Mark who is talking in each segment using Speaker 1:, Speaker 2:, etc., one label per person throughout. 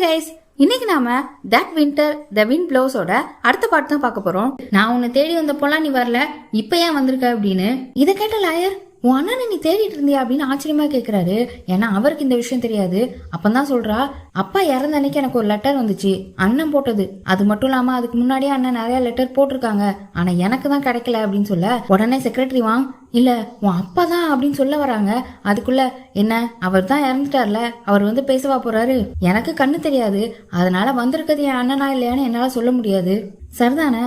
Speaker 1: Guys, இன்னைக்கு நாம that winter the wind ப்ளோஸோட அடுத்த பாட்டு தான் பார்க்க போறோம். நான் உன்னை தேடி வந்த போலாம் நீ வரல, இப்ப ஏன் வந்திருக்க அப்படின்னு. இதை கேட்ட லாயர், உன் அண்ணனை நீ தேடிட்டு இருந்தியா அப்படின்னு ஆச்சரியமா கேட்கிறாரு. ஏன்னா அவருக்கு இந்த விஷயம் தெரியாது. அப்பதான் சொல்றா, அப்பா இறந்த அன்னைக்கு எனக்கு ஒரு லெட்டர் வந்துச்சு, அண்ணன் போட்டது. அது மட்டும் இல்லாம அதுக்கு முன்னாடியே அண்ணன் நிறைய லெட்டர் போட்டிருக்காங்க, ஆனா எனக்கு தான் கிடைக்கல அப்படின்னு சொல்ல உடனே செக்ரட்டரி வாங்க, இல்ல உன் அப்பா தான் அப்படின்னு சொல்ல வராங்க. அதுக்குள்ள என்ன, அவர் தான் இறந்துட்டார்ல, அவர் வந்து பேசவா போறாரு, எனக்கு கண்ணு தெரியாது, அதனால வந்திருக்கிறது என் அண்ணனா இல்லையான்னு என்னால சொல்ல முடியாது. சரிதானே?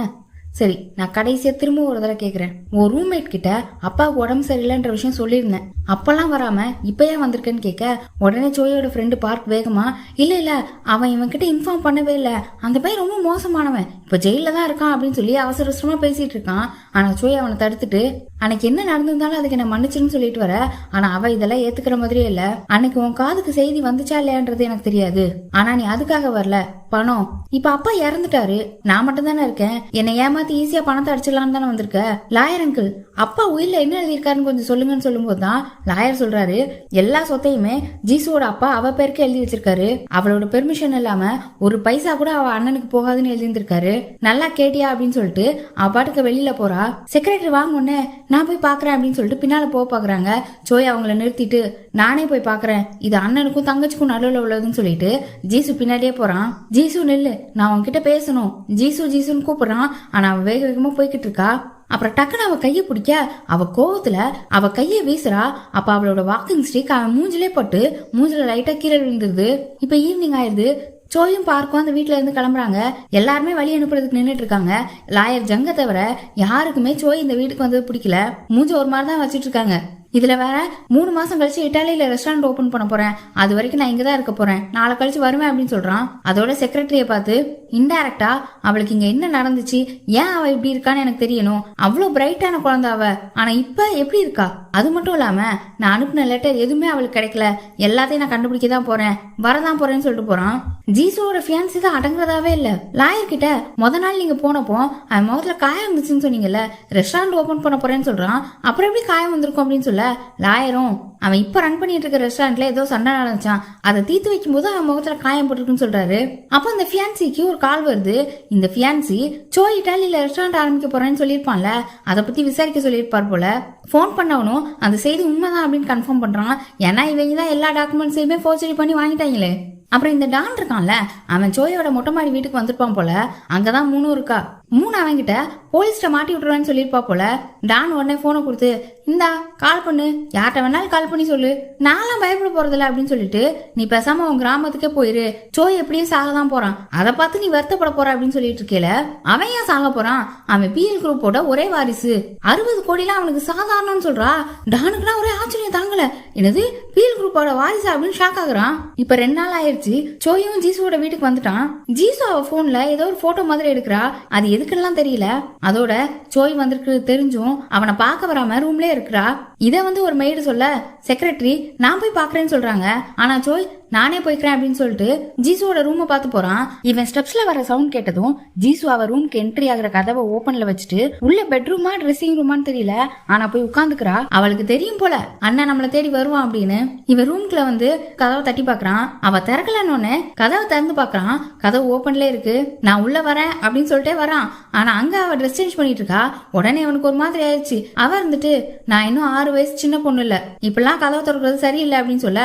Speaker 1: சரி, நான் கடைசியா திரும்ப ஒரு தடவை கேக்குறேன். உன் ரூம்மேட் கிட்ட அப்பாவுக்கு உடம்பு சரியில்லைன்ற விஷயம் சொல்லியிருந்தேன், அப்பெல்லாம் வராம இப்ப ஏன் வந்திருக்கேன்னு கேட்க உடனே சோயோட ஃப்ரெண்டு பார்க் வேகமா, இல்ல அவன் இவன் கிட்ட இன்ஃபார்ம் பண்ணவே இல்ல, அந்த பையன் ரொம்ப மோசமானவன், இப்ப ஜெயில தான் இருக்கான் அப்படின்னு சொல்லி அவசர அவசரமா பேசிட்டு இருக்கான். ஆனா சோய் அவனை தடுத்துட்டு, அன்னைக்கு என்ன நடந்திருந்தாலும் அதுக்கு என்ன மன்னிச்சுன்னு சொல்லிட்டு வர, ஆனா அவ இதெல்லாம் ஏத்துக்கிற மாதிரியே இல்ல. அன்னைக்கு உன் காதுக்கு செய்தி வந்துச்சா இல்லையான்றது எனக்கு தெரியாது, ஆனா நீ அதுக்காக வரல, பணம். இப்ப அப்பா இறந்துட்டாரு, நான் மட்டும் தானே இருக்கேன், என்னை ஏமாத்தி ஈஸியா பணத்தை அடிச்சிடலான்னு தானே வந்திருக்க. லாயர் அங்கிள், அப்பா உயிரில என்ன எழுதியிருக்காருன்னு கொஞ்சம் சொல்லுங்கன்னு சொல்லும் போதுதான் லாயர் சொல்றாரு, எல்லா சொத்தையுமே ஜீசுவோட அப்பா அவ பேருக்கு எழுதி வச்சிருக்காரு, அவளோட பெர்மிஷன் இல்லாம ஒரு பைசா கூட அவ அண்ணனுக்கு போகாதுன்னு எழுதியிருந்திருக்காரு. நல்லா கேட்டியா அப்படின்னு சொல்லிட்டு அவ பாட்டுக்கு வெளியில போறா. செக்ரட்டரி வாங்க உடனே, நான் போய் பாக்குறேன் அப்படின்னு சொல்லிட்டு பின்னால பாக்குறாங்க. சோய் அவங்கள நிறுத்திட்டு, நானே போய் பாக்குறேன், இது அண்ணனுக்கும் தங்கச்சிக்கும் நடுவில் உள்ளதுன்னு சொல்லிட்டு ஜீசு பின்னாடியே போறான். ஜீசு நில்லு, நான் உன்கிட்ட பேசணும். ஜீசு ஜீசுன்னு கூப்பிடுறான், ஆனா அவன் வேக வேகமா போய்கிட்டு இருக்கா. அப்புறம் டக்குன்னு அவ கைய பிடிக்க அவ கோவத்துல அவ கைய வீசுறா. அப்ப அவளோட வாக்கிங் ஸ்டிக் அவன் மூஞ்சிலே பட்டு மூஞ்சில லைட்டா கீழே விழுந்துருது. இப்ப ஈவினிங் ஆயிடுது. சோயும் பார்க்கும் அந்த வீட்டுல இருந்து கிளம்புறாங்க. எல்லாருமே வழி அனுப்புறதுக்கு நின்றுட்டு இருக்காங்க. லாயர் ஜங்க தவிர யாருக்குமே சோய் இந்த வீட்டுக்கு வந்தது பிடிக்கல. மூஞ்சி ஒரு மாதிரி தான் வச்சிட்டு இருக்காங்க. இதுல வேற 3 மாசம் கழிச்சு இட்டாலியில ரெஸ்டாரண்ட் ஓபன் பண்ண போறேன், அது வரைக்கும் நான் இங்கதான் இருக்க போறேன், நாளை கழிச்சு வருவேன் அப்படின்னு சொல்றான். அதோட செக்ரட்டரிய பார்த்து, இன்டைரக்டா அவளுக்கு இங்க என்ன நடந்துச்சு, ஏன் அவ இப்படி இருக்கான்னு எனக்கு தெரியணும், அவ்வளவு பிரைட்டான குழந்தை அவ, ஆனா இப்ப எப்படி இருக்கா, அது மட்டும் இல்லாம நான் அனுப்பின லெட்டர் எதுவுமே அவளுக்கு கிடைக்கல, எல்லாத்தையும் நான் கண்டுபிடிக்க தான் போறேன், வரதான் போறேன்னு சொல்லிட்டு போறான். ஜீசுவோட ஃபியான்சி தான் அடங்குறதாவே இல்ல. லாயர் கிட்ட முத நாள் நீங்க போனப்போ அவன் முகத்துல காயம் இருந்துச்சுன்னு சொன்னீங்கல்ல, ரெஸ்டாரண்ட் ஓபன் பண்ண போறேன்னு சொல்றான், அப்புறம் எப்படி காயம் வந்திருக்கும் அப்படின்னு சொல்ல லாயரும், அவன் இப்ப ரன் பண்ணிட்டு இருக்க ரெஸ்டாரண்ட்ல ஏதோ சண்டை நடந்துச்சான், அதை தீர்த்து வைக்கும் போது அவன் முகத்துல காயம் போட்டுருக்குன்னு சொல்றாரு. அப்ப அந்த ஃபியான்சிக்கு ஒரு கால் வருது. இந்த ஃபியான்சி சோய் இட்டாலியில ரெஸ்டாரண்ட் ஆரம்பிக்க போறேன்னு சொல்லியிருப்பான்ல, அதை பத்தி விசாரிக்க சொல்லியிருப்பார் போல. போன் பண்ணவனும் அந்த செய்தி உண்மைதான் அப்படின்னு கன்ஃபார்ம் பண்றான். ஏன்னா இவங்க தான் எல்லா டாக்குமெண்ட்ஸையுமே ஃபோர்ஜரி பண்ணி வாங்கிட்டாங்களே. அப்புறம் இந்த டான் இருக்கான்ல, அவன் சோயோட மொட்டை மாடி வீட்டுக்கு வந்திருப்பான் போல. அங்கதான் 3 இருக்கா. 3 அவன்கிட்ட போலீஸ்ட மாட்டி விட்டுருவான்னு சொல்லியிருப்பா போல. டான் உடனே போனை கொடுத்து, இந்தா கால் பண்ணு, யார்கிட்ட வேணாலும் கால் பண்ணி சொல்லு, நான்லாம் பயப்பட போறதில்ல அப்படின்னு சொல்லிட்டு நீ பேசாம உன் கிராமத்துக்கே போயிரு, சோய் எப்படியும் சாகதான் போறான், அதை பார்த்து நீ வருத்தப்பட போற அப்படின்னு சொல்லிட்டு இருக்கேல. அவன் ஏன் சாக போறான், அவன் பிஎல் குரூப்போட ஒரே வாரிசு, 60 கோடிலாம் அவனுக்கு சாதாரணம்னு சொல்றா. டானுக்குலாம் ஒரே ஆச்சரியம் தாங்கல, என்னது பிஎல் குரூப்போட வாரிசு அப்படின்னு ஷாக் ஆகுறான். இப்ப 2 நாள் ஆயிடுச்சு, சோயும் ஜீசுவோட வீட்டுக்கு வந்துட்டான். ஜீசு அவ போன்ல ஏதோ ஒரு போட்டோ மாதிரி எடுக்கிறா, அது எதுக்குலாம் தெரியல. அதோட சோய் வந்திருக்கிறது தெரிஞ்சும் அவனை பார்க்க வராம ரூம்லயே இருக்கிறா. இத வந்து ஒரு மெய்டு சொல்ல செக்ரட்டரி நான் போய் பாக்குறேன்னு சொல்றாங்க. ஆனா சோய் நானே போய்க்கிறேன் அப்படின்னு சொல்லிட்டு ஜீசுவோட ரூமை பார்த்து போறான். இவன் ஸ்டெப்ஸ்ல வர சவுண்ட் கேட்டதும் ஜீசு அவ ரூம்க்கு என்ட்ரி ஆகிற கதவை ஓபன்ல வச்சுட்டு உள்ள பெட்ரூமா ட்ரெஸ்ஸிங் ரூமான்னு தெரியல, ஆனா போய் உட்காந்துக்கிறா. அவளுக்கு தெரியும் போல அண்ணன் நம்மள தேடி வருவான் அப்படின்னு. இவன் ரூம்குள்ள வந்து கதவை தட்டி பாக்குறான். அவ திறக்கலன்னு கதவை திறந்து பாக்குறான். கதவு ஓபன்ல இருக்கு. நான் உள்ள வரேன் அப்படின்னு சொல்லிட்டே வரான். ஆனா அங்க அவ ட்ரெஸ் சேஞ்ச் பண்ணிட்டு இருக்கா. உடனே அவனுக்கு ஒரு மாதிரி ஆயிடுச்சு. அவ இருந்துட்டு, நான் இன்னும் 6 வயசு சின்ன பொண்ணு இல்ல, இப்பெல்லாம் கதவை திறக்கிறது சரியில்லை அப்படின்னு சொல்ல,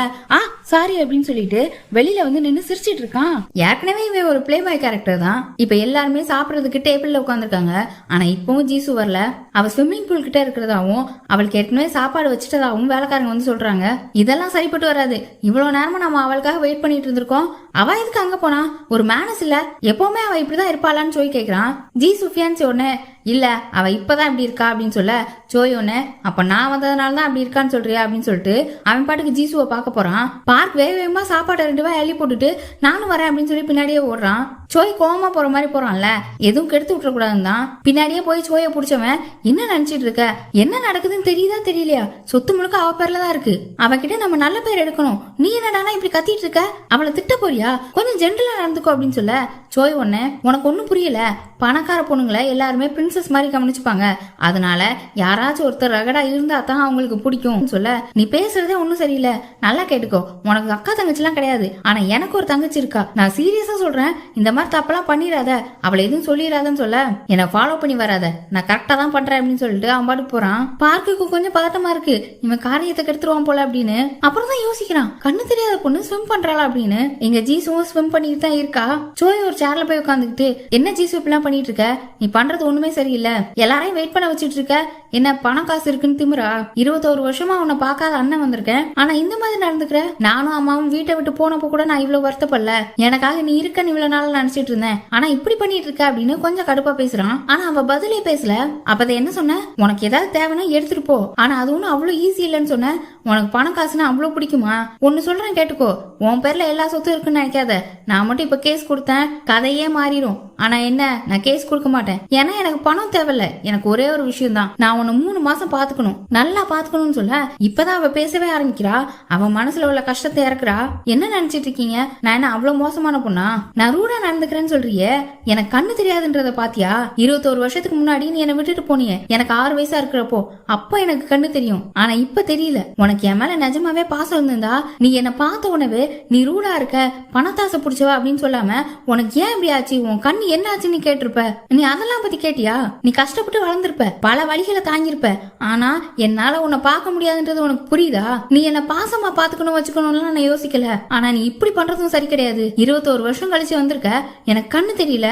Speaker 1: சாரி அப்படின்னு சொல்லிட்டு வெளியில வந்து நின்னு சிரிச்சிட்டு இருக்கான். ஏற்கனவே இவன் ஒரு பிளே பாய் கேரக்டர் தான். இப்ப எல்லாருமே சாப்பிடறதுக்கு டேபிள்ல உட்காந்துருக்காங்க. ஆனா இப்பவும் ஜீசு வரல. அவ ஸ்விம்மிங் பூல் கிட்ட இருக்கிறதாவும் அவளுக்கு ஏற்கனவே சாப்பாடு வச்சுட்டதாவும் வேலைக்காரங்க வந்து சொல்றாங்க. இதெல்லாம் சரிப்பட்டு வராது. இவ்வளவு நேரமா நம்ம அவளுக்காக வெயிட் பண்ணிட்டு இருந்திருக்கோம், அவ எதுக்கு அங்க போனா, ஒரு மேனஸ் இல்ல, எப்பவுமே அவ இப்படிதான் இருப்பாளான்னு சொல்லி கேக்குறான். ஜீசு ஃபியான்சி ஒண்ணு, இல்ல அவ இப்பதான் இப்படி இருக்கா அப்படின்னு சொல்ல சோய் ஒண்ணு, அப்ப நான் வந்ததுனாலதான் அப்படி இருக்கான்னு சொல்றியா அப்படின்னு சொல்லிட்டு அவன் பாட்டுக்கு ஜீசுவை பார்க்க போறான். பார்க் வேக வேகமா சாப்பாட்டை 2 வாய் அள்ளி போட்டுட்டு நானும் வரேன் அப்படின்னு சொல்லி பின்னாடியே ஓடுறான். சோய் கோவமா போற மாதிரி போறான்ல, எதுவும் கெடுத்து விட்டுற கூடாதுன்னு தான் பின்னாடியே போய் சோயை புடிச்சவன் என்ன நினைச்சிட்டு இருக்க, என்ன நடக்குதுன்னு தெரியுதா தெரியலையா, சொத்து முழுக்க அவ பேர்ல தான் இருக்கு, அவகிட்ட நம்ம நல்ல பேர் எடுக்கணும், நீ என்னடானா இப்படி கத்திட்டு இருக்க, அவளை திட்ட போறியா, கொஞ்சம் ஜென்ரலா நடந்துக்கோ அப்படின்னு சொல்ல சோய் உனக்கு ஒன்னும் புரியல, பணக்கார பொண்ணுங்களை எல்லாருமே பிரின்சஸ் மாதிரி கவனிச்சுப்பாங்க, அதனால யாராச்சும் ஒருத்தர் ரகடா இருந்தா தான் அவங்களுக்கு பிடிக்கும் சொல்ல, நீ பேசுறதே ஒன்னும் சரியில்லை, நல்லா கேட்டுக்கோ, உனக்கு அக்கா தங்கச்சி எல்லாம் கிடையாது, ஆனா எனக்கு ஒரு தங்கச்சி இருக்கா, நான் சீரியஸா சொல்றேன், இந்த மாதிரி தப்பெல்லாம் பண்ணிடாத, அவளை எதுவும் சொல்லிடாதன்னு சொல்ல, என்ன ஃபாலோ பண்ணி வராத, நான் கரெக்டா தான் பண்றேன் அப்படின்னு சொல்லிட்டு அவன் பாட்டுக்கு போறான். பார்க்குக்கு கொஞ்சம் பதட்டமா இருக்கு, இவன் காரியத்தை கெடுத்துருவான் போல அப்படின்னு. அப்புறம் தான் யோசிக்கிறான், கண்ணு தெரியாத பொண்ணு ஸ்விம் பண்றாளா அப்படின்னு. எங்க ஜீசுவும் ஸ்விம் பண்ணிட்டு தான் இருக்கா. சோய் ஒரு சேர்ல போய் உட்காந்துக்கிட்டு, என்ன ஜீசு இப்பெல்லாம் பண்ணிட்டு இருக்க, நீ பண்றது ஒண்ணுமே சரியில்லை, எல்லாரையும் வெயிட் பண்ண வச்சிட்டு இருக்க, என்ன பணம் காசு இருக்குன்னு திமுறா, 21 வருஷமா உன்னை பார்க்காத அண்ணன் வந்திருக்கேன், ஆனா இந்த மாதிரி நடந்துக்கிற, நானும் அம்மாவும் வீட்டை விட்டு போனப்போ கூட நான் இவ்வளவு வருத்தப்படல, எனக்காக நீ இருக்கன்னு இவ்வளவு நாள் நினைச்சிட்டு இருந்தேன், ஆனா இப்படி பண்ணிட்டு இருக்க அப்படின்னு கொஞ்சம் கடுப்பா பேசுறான். ஆனா அவ பதிலே பேசல. அப்ப என்ன சொன்ன, உனக்கு ஏதாவது தேவைன்னா எடுத்துட்டு போ, ஆனா அது ஒன்னும் அவ்வளவு ஈஸி இல்லைன்னு சொன்ன, உனக்கு பணம் காசுன்னா அவ்வளவு பிடிக்குமா, ஒன்னு சொல்றேன் கேட்டுக்கோ, உன் பேர்ல எல்லா சொத்தும் இருக்குன்னு நினைக்காத, நான் மட்டும் இப்ப கேஸ் கொடுத்தேன் கதையே மாறிடும், ஆனா என்ன, நான் கேஸ் கொடுக்க மாட்டேன், ஏன்னா எனக்கு பணம் தேவையில்ல, எனக்கு ஒரே ஒரு விஷயம் தான், நான் உன்னை 3 மாசம் பாத்துக்கணும், நல்லா பாத்துக்கணும்னு சொல்ல, இப்பதான் அவ பேசவே ஆரம்பிக்கிறா. அவ மனசுல உள்ள கஷ்டத்தை இறக்குறா. என்ன நினைச்சிட்டு இருக்கீங்க, நான் என்ன அவ்வளவு மோசமான பொண்ணா, நான் ரூடா நடந்துக்கிறேன்னு சொல்றியே, எனக்கு கண்ணு தெரியாதுன்றத பாத்தியா, 21 வருஷத்துக்கு முன்னாடி நீ என்னை விட்டுட்டு போனியே, எனக்கு 6 வயசா இருக்கிறப்போ, அப்ப எனக்கு கண்ணு தெரியும், ஆனா இப்ப தெரியல, உனக்கு என் மேல நிஜமாவே பாசம் இருந்திருந்தா நீ என்ன பார்த்த உடனே நீ ரூடா இருக்க, பணத்தாசை புடிச்சவா அப்படின்னு சொல்லாம, உனக்கு ஏன் இப்படி ஆச்சு, உன் கண்ணு என்ன ஆச்சுன்னு கேட்டிருப்ப, நீ அதெல்லாம் பத்தி கேட்டியா, நீ கஷ்டப்பட்டு வளர்ந்திருப்ப, பல வழிகளை தாங்கியிருப்ப, ஆனா என்னால உன்னை பார்க்க முடியாதுன்றது உனக்கு புரியுதா, நீ என்ன பாசமா பாத்துக்கணும் வச்சுக்கணும்லாம் நான் யோசிக்கல, ஆனா நீ இப்படி பண்றதும் சரி கிடையாது, 21 வருஷம் கழிச்சு வந்திருக்க, எனக்கு கண்ணு தெரியல,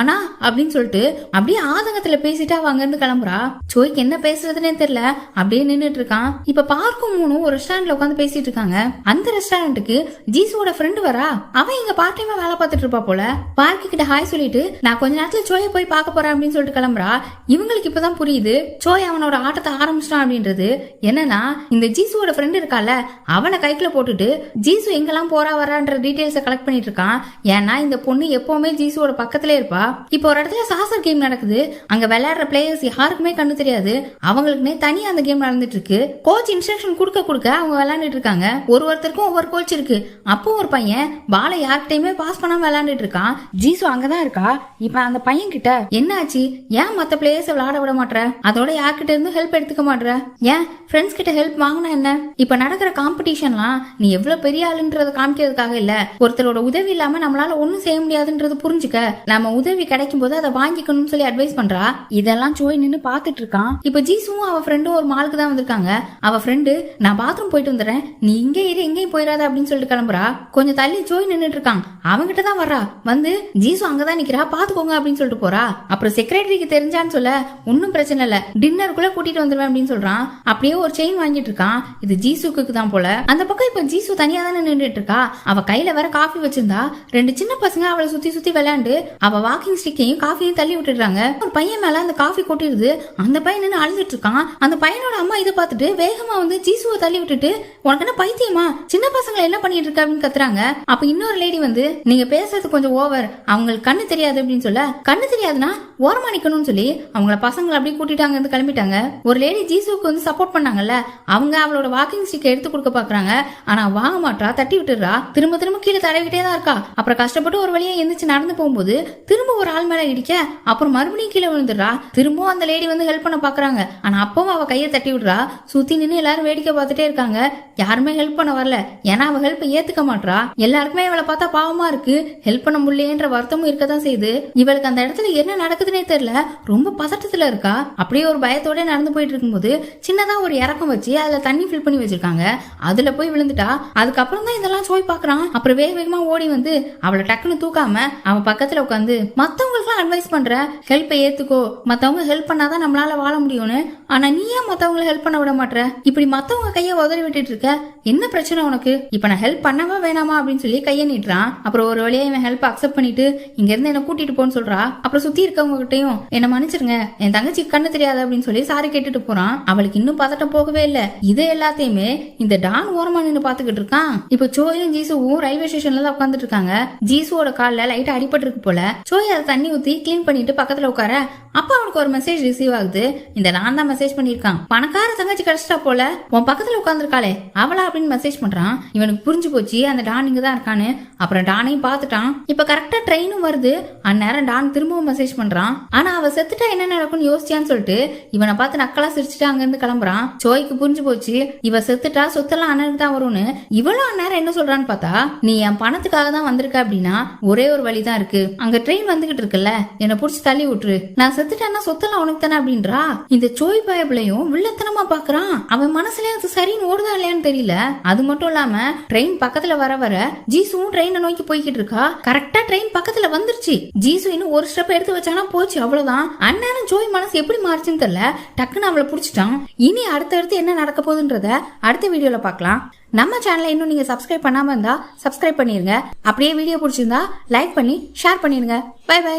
Speaker 1: ஆனா அப்படின்னு சொல்லிட்டு அப்படியே ஆதங்கத்துல பேசிட்டு அவ அங்க இருந்து கிளம்புறா. சோய்க்கு என்ன பேசுறதுன்னே தெரியல, அப்படியே நின்னுட்டு இருக்கான். இப்ப பார்க்கும் மூணும் ஒரு ரெஸ்டாரண்ட்ல உட்காந்து பேசிட்டு இருக்காங்க. அந்த ரெஸ்டாரண்ட்டுக்கு ஜீசுவோட ஃப்ரெண்டு வரா. அவன் இங்க பார்ட் டைமா வேலை பார்த்துட்டு இருப்பா போல. பார்க்கு கிட்ட ஹாய் சொல்லிட்டு நான் கொஞ்ச நேரத்துல சோயை போய் பார்க்க போறேன் அப்படின்னு சொல்லிட்டு கிளம்புறா. இவங்களுக்கு இப்பதான் புரியுது சோய் அவனோட ஆட்டத்தை ஆரம்பிச்சிட்டான் அப்படின்றது. என்னன்னா இந்த ஜீசுவோட ஃப்ரெண்டு இருக்கால, அவனை கைக்குள்ள போட்டுட்டு ஜீசு எங்கெல்லாம் போறா வரான்ற டீடைல்ஸை கலெக்ட் பண்ணிட்டு இருக்கான். ஏன்னா இந்த பொண்ணு எப்பவுமே ஜீசுவோட பக்கத்திலே இருப்பா. இப்போ ஒரு இடத்துல சாசர் கேம் நடக்குது. அங்க விளையாடுற பிளேயர்ஸ் யாருக்குமே கண்ணு தெரியாது. அவங்களுக்குன்னே தனியா அந்த கேம் நடந்துட்டு இருக்கு. கோச் இன்ஸ்ட்ரக்ஷன் கொடுக்க அவங்க விளையாண்டுட்டு இருக்காங்க. ஒருத்தருக்கும் ஒவ்வொரு கோச் இருக்கு. அப்போ ஒரு பையன் பாலை யார்கிட்டயுமே பாஸ் பண்ணாம விளையாண்டுட்டு இருக்கான். ஜீசு அங்கதான் இருக்கா. இப்ப அந்த பையன் கிட்ட என்ன ஆச்சு, ஏன் மத்த பிளேயர்ஸ் விளையாட விட மாட்டற, அதோட யார்கிட்ட இருந்து ஹெல்ப் எடுத்துக்க மாட்டற, ஏன் ஃப்ரெண்ட்ஸ் கிட்ட ஹெல்ப் வாங்கினா என்ன, இப்ப நடக்கிற காம்படிஷன்லாம் நீ எவ்வளவு பெரிய ஆளுன்றத காமிக்கிறதுக்காக இல்ல, ஒருத்தரோட உதவி இல்லாம நம்மளால ஒண்ணும் செய்ய முடியாதுன்றது புரிஞ்சுக்க, நம்ம உதவி கிடைக்கும் போது அதை வாங்கிக்கணும்னு சொல்லி அட்வைஸ் பண்றா. இதெல்லாம் சோய் நின்னு பாத்துட்டு இருக்கான். இப்ப ஜீசுவும் அவ ஃப்ரெண்டும் ஒரு மாலுக்கு தான் வந்திருக்காங்க. அவ ஃப்ரெண்டு நான் பாத்ரூம் போயிட்டு வந்துடுறேன், நீ இங்கே இரு எங்கேயும் போயிடாத அப்படின்னு சொல்லிட்டு கிளம்புறா. கொஞ்சம் தள்ளி சோய் நின்னுட்டு இருக்கான். அவங்கிட்ட தான் வர்றா. வந்து ஜீசு அங்கதான் நிக்கிறா, பாத்துக்கோங்க அப்படின்னு சொல்லிட்டு போறா. அப்புறம் செக்ரட்டரிக்கு தெரிஞ்சான்னு சொல்ல, ஒன்னும் பிரச்சனை இல்ல, டின்னருக்குள்ள கூட்டிட்டு வந்துருவேன் அப்படின்னு சொல்றான். அப்படியே ஒரு செயின் வாங்கிட்டு இருக்கான். இது ஜீசுக்கு தான் போல. அந்த பக்கம் இப்ப ஜீசு தனியா தானே நின்றுட்டு இருக்கா. அவ கையில வேற காஃபி வச்சிருந்தா. 2 சின்ன பசங்க அவளை சுத்தி சுத்தி விளையாண்டு அவ வாக்கிங் ஸ்டிக்கையும் காஃபியும் தள்ளி விட்டுறாங்க. ஒரு பையன் மேல அந்த காஃபி கொட்டிடுது. அந்த பையன் நின்று அழுதுட்டு இருக்கான். அந்த பையனோட அம்மா இதை பார்த்துட்டு வேகமா வந்து ஜீசுவை தள்ளி விட்டுட்டு, உனக்கு என்ன பைத்தியமா, சின்ன பசங்களை என்ன பண்ணிட்டு இருக்க அப்படின்னு கத்துறாங்க. அப்ப இன்னொரு லேடி வந்து, நீங்க பேசுறது கொஞ்சம் ஓவர், அவங்களுக்கு கண்ணு தெரியாது அப்படின்னு சொல்ல, கண்ணு தெரியாதுன்னா ஓரமா நிக்கணும்னு சொல்லி அவங்கள பசங்களை அப்படியே கூட்டிட்டு அங்க இருந்து கிளம்பிட்டாங்க. ஒரு லேடி ஜீசுக்கு வந்து சப்போர்ட் பண்ணாங்கல்ல, அவங்க அவளோட வாக்கிங் ஸ்டிக் எடுத்து கொடுக்க பாக்குறாங்க. ஆனா வாங்க மாட்டா, தட்டி விட்டுறா. திரும்ப திரும்ப கீழே தடவிட்டே தான் இருக்கா. அப்புறம் கஷ்டப்பட்டு ஒரு வழியா எந்திரிச்சு நடந்து போகும்போது திரும்ப ஒரு ஆள் மேல இடிக்க, அப்புறம் மறுபடியும் கீழே விழுந்துடுறா. திரும்பவும் அந்த லேடி வந்து ஹெல்ப் பண்ண பாக்குறாங்க. ஆனா அப்பவும் அவ கையை தட்டி விடுறா. சுத்தி நின்று எல்லாரும் வேடிக்கை பார்த்துட்டே இருக்காங்க. யாருமே ஹெல்ப் பண்ண வரல. ஏன்னா அவ ஹெல்ப் ஏத்துக்க மாட்டா. எல்லாருக்குமே இவளை பார்த்தா பாவமா இருக்கு, ஹெல்ப் பண்ண முடியலன்ற வருத்தமும் இருக்கதான் செய்யுது. இவளுக்கு அந்த இடத்துல என்ன நடக்குதுன்னே தெரியல, ரொம்ப பதட்டத்துல இருக்கா. அப்படியே ஒரு பயத்தோட நடந்து போயிட்டு இருக்கும்போது சின்னதா ஒரு இறக்கம் வச்சு அதுல தண்ணி ஃபில் பண்ணி வச்சிருக்காங்க. அதுல போய் விழுந்துட்டா. அதுக்கப்புறம் தான் இதெல்லாம் சோய் பாக்குறான். அப்புறம் வேகமா ஓடி வந்து அவளை டக்குன்னு தூக்காம அவன் பக்கத்துல உட்காந்து, மத்தவங்களுக்குலாம் அட்வைஸ் பண்ற, ஹெல்ப்பை ஏத்துக்கோ, மத்தவங்க ஹெல்ப் பண்ணாதான் நம்மளால வாழ முடியும்னு. ஆனா நீ ஏன் மத்தவங்களை ஹெல்ப் பண்ண விட மாட்டற? இப்படி மத்தவங்க கைய உதறி விட்டுட்டு இருக்க, என்ன பிரச்சனை உனக்கு? இப்ப நான் ஹெல்ப் பண்ணவா வேணாமா அப்படின்னு சொல்லி கைய நீட்டுறான். அப்புறம் ஒரு வழியா இவன் ஹெல்ப் அக்செப்ட் பண்ணிட்டு இங்க இருந்து என்ன கூட்டிட்டு போன்னு சொல்றா. அப்புறம் சுத்தி இருக்கவங்க கிட்டையும் என்ன மன்னிச்சிருங்க, என் தங்கச்சி கண்ணு தெரியாது அப்படின்னு சொல்லி சாரி கேட்டுட்டு போறான். அவளுக்கு இன்னும் பதட்டம் போகவே இல்ல. இது எல்லாத்தையுமே இந்த டான் ஓரமா நின்று பாத்துக்கிட்டு இருக்கான். இப்ப சோயும் ஜீசுவும் ரயில்வே ஸ்டேஷன்ல தான் உட்காந்துட்டு இருக்காங்க. ஜீசுவோட கால்ல லைட்டா அடிபட்டு இருக்கு போல. சோய் அதை தண்ணி ஊத்தி கிளீன் பண்ணிட்டு பக்கத்துல உட்கார, அப்ப அவனுக்கு ஒரு மெசேஜ் ரிசீவ் ஆகுது. இந்த டான் தான் மெசேஜ் பண்ணிருக்கான். பணக்கார தங்கச்சி கிடைச்சிட்டா போல, உன் பக்கத்துல உட்காந்துருக்காளே அவளா அப்படின்னு மெசேஜ் பண்றான். இவனுக்கு புரிஞ்சு போச்சு அந்த டான் இங்க தான் இருக்கான்னு. அப்புறம் டானையும் பாத்துட்டான். இப்ப கரெக்டா ட்ரெயினும் வருது. அந்நேரம் டான் திரும்பவும் மெசேஜ் பண்றான். ஆனா அவ செத்துட்டா என்ன நடக்கும்னு யோசிச்சான்னு சொல்லிட்டு இவனை பார்த்து நக்கலா சிரிச்சுட்டு அங்க இருந்து கிளம்புறான். சோய்க்கு புரிஞ்சு போச்சு இவ செத்துட்டா சொத்தெல்லாம் அண்ணனுக்கு தான் வரும்னு. இவளும் அந்நேரம் என்ன சொல்றான்னு பார்த்தா, நீ என் பணத்துக்காக தான் வந்திருக்க அப்படின்னா ஒரே ஒரு வழிதான் இருக்கு. அங்க ட்ரெயின் வந்துகிட்டு இருக்குல்ல, என்ன புடிச்சு தள்ளி விட்டுரு. நான் செத்துட்டேன்னா சொத்தெல்லாம் உனக்கு தானே அப்படின்றா. இந்த சோய் பயபிளையும் வில்லத்தனமா பாக்குறான். அவன் மனசுல அது சரின்னு ஓடுதா இல்லையான்னு தெரியல. அது மட்டும் இல்லாம ட்ரெயின் பக்கத்துல வர வர ஜீசுவும் ட்ரெயினை நோக்கி போய்கிட்டு இருக்கா. கரெக்டா ட்ரெயின் பக்கத்துல வந்துருச்சு. ஜீசு இன்னும் ஒரு ஸ்டெப் எடுத்து வச்சானா போச்சு, அவ்வளவுதான். அண்ணனும் ஜோய் மனசு எப்படி மாறுச்சுன்னு தெரியல, டக்குன்னு அவளை புடிச்சிட்டான். இனி அடுத்தடுத்து என்ன நடக்க போகுதுன்றத அடுத்த வீடியோல பார்க்கலாம். நம்ம சேனலை இன்னும் நீங்க சப்ஸ்கிரைப் பண்ணாம இருந்தா சப்ஸ்கிரைப் பண்ணிருங்க. அப்படியே வீடியோ பிடிச்சிருந்தா லைக் பண்ணி ஷேர் பண்ணிருங்க. Bye by.